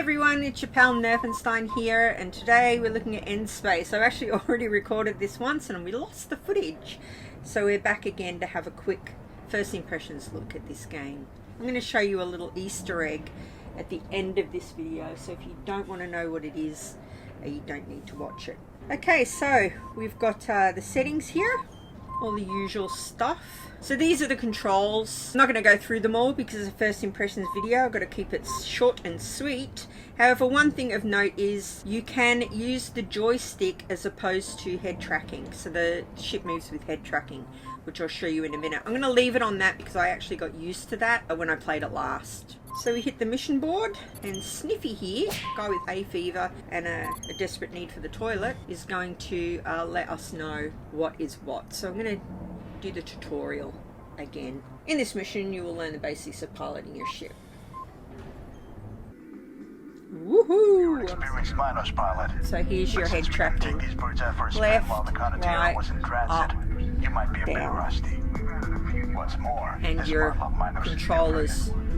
everyone, it's your pal Nerfenstein here, and today we're looking at End Space. I've actually already recorded this once and we lost the footage, so we're back again to have a quick first impressions look at this game. I'm going to show you a little Easter egg at the end of this video, so if you don't want to know what it is, you don't need to watch it. Okay, so we've got the settings here, all the usual stuff. So these are the controls. I'm not going to go through them all because it's a first impressions video. I've got to keep it short and sweet. However, one thing of note is you can use the joystick as opposed to head tracking. So the ship moves with head tracking, which I'll show you in a minute. I'm going to leave it on that because I actually got used to that when I played it last. So we hit the mission board, and Sniffy here, guy with hay fever and a desperate need for the toilet, is going to let us know what is what. So I'm going to do the tutorial again. In this mission you will learn the basics of piloting your ship. Woohoo! Experienced Minos pilot. So here's your head tracking. Take these birds out for a Left, spin while the Condottiero right, was in transit. You might be a bit down. rusty. What's more, And this your model of Minos is controllers different.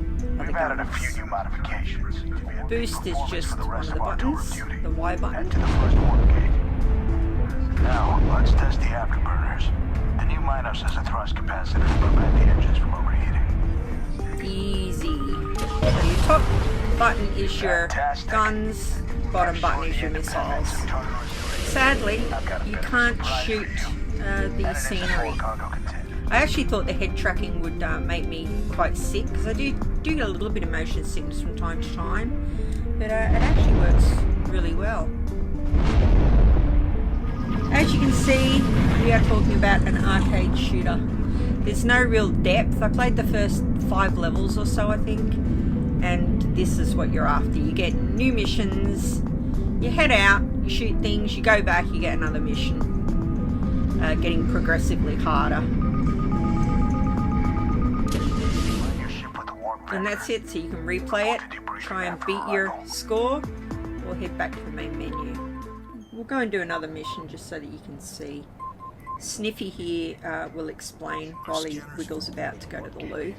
are the We've added a guns. few new modifications. To be at Boost is performance just for the one rest of the our tour buttons, duty. the Y button. Head to the first port gate. Now, let's test the afterburners. The new Minos has a thrust capacitor to prevent the engines from overheating. Easy. So your top button is your Fantastic. guns, bottom button is your missiles. Sadly, you can't shoot the scenery. I actually thought the head tracking would make me quite sick, because I do get a little bit of motion sickness from time to time, but it actually works really well. As you can see, we are talking about an arcade shooter. There's no real depth. I played the first 5 levels or so, I think, and this is what you're after. You get new missions, you head out, you shoot things, you go back, you get another mission, getting progressively harder. And that's it, so you can replay it, try and beat your score, or head back to the main menu. We'll go and do another mission just so that you can see. Sniffy here will explain while he wiggles about to go to the loo.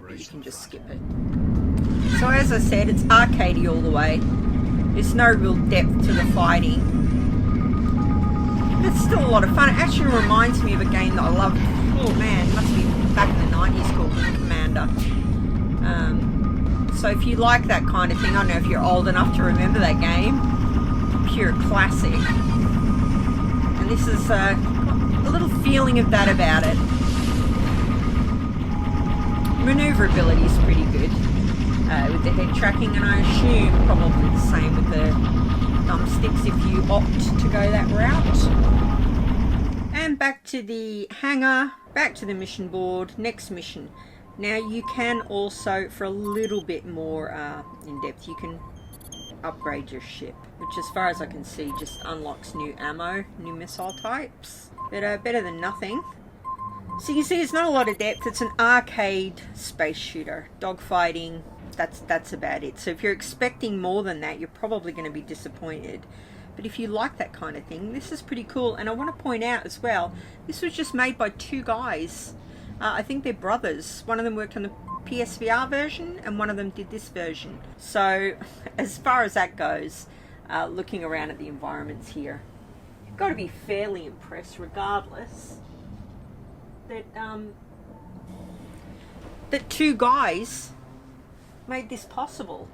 But you can just skip it. So as I said, it's arcadey all the way. There's no real depth to the fighting. But it's still a lot of fun. It actually reminds me of a game that I loved. Oh man, it must be back in the 90s, called Commander. So if you like that kind of thing, I don't know if you're old enough to remember that game. Pure classic. And this is a little feeling of that about it. Maneuverability is pretty good with the head tracking, and I assume probably the same with the thumbsticks if you opt to go that route. And back to the hangar, back to the mission board, next mission. Now you can also, for a little bit more in depth, you can upgrade your ship, which as far as I can see just unlocks new ammo, new missile types, but better than nothing. So you can see it's not a lot of depth. It's an arcade space shooter, dogfighting, that's about it. So if you're expecting more than that, you're probably going to be disappointed. But if you like that kind of thing, this is pretty cool. And I want to point out as well, this was just made by 2 guys. I think they're brothers. One of them worked on the PSVR version and one of them did this version. So as far as that goes, looking around at the environments here, you've got to be fairly impressed regardless that that 2 guys made this possible.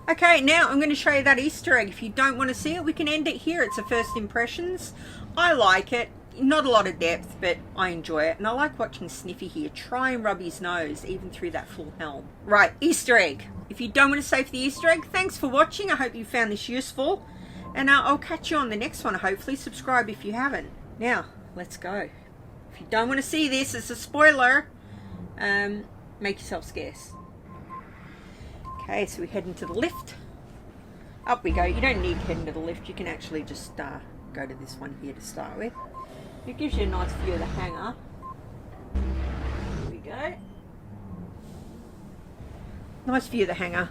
Okay, now I'm going to show you that Easter egg. If you don't want to see it, we can end it here. It's a first impressions. I like it. Not a lot of depth, but I enjoy it. And I like watching Sniffy here try and rub his nose even through that full helm. Right, Easter egg. If you don't want to stay for the Easter egg, thanks for watching. I hope you found this useful. And I'll catch you on the next one, hopefully. Subscribe if you haven't. Now, let's go. If you don't want to see this, it's a spoiler. Make yourself scarce. Okay, so we head into the lift. Up we go. You don't need to head into the lift. You can actually just go to this one here to start with. It gives you a nice view of the hangar. Here we go. Nice view of the hangar.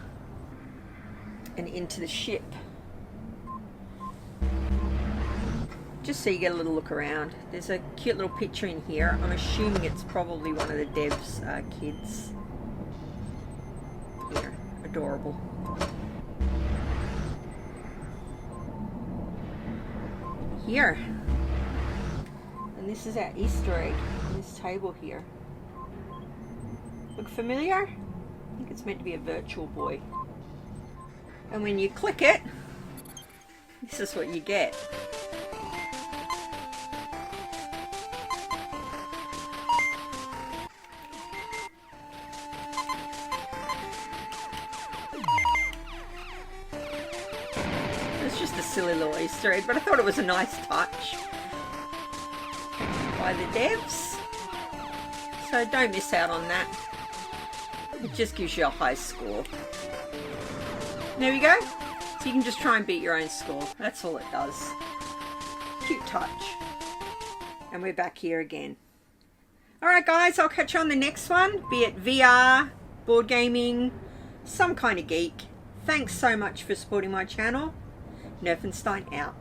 And into the ship. just so you get a little look around. There's a cute little picture in here. I'm assuming it's probably one of the devs' kids. Yeah. adorable. Here. And this is our Easter egg on this table here. Look familiar? I think it's meant to be a virtual boy. And when you click it, this is what you get. It's just a silly little Easter egg, but I thought it was a nice touch by the devs. So don't miss out on that. It just gives you a high score. There we go. So you can just try and beat your own score. That's all it does. Cute touch. And we're back here again. Alright guys, I'll catch you on the next one. Be it VR, board gaming, some kind of geek. Thanks so much for supporting my channel. Nerfenstein out.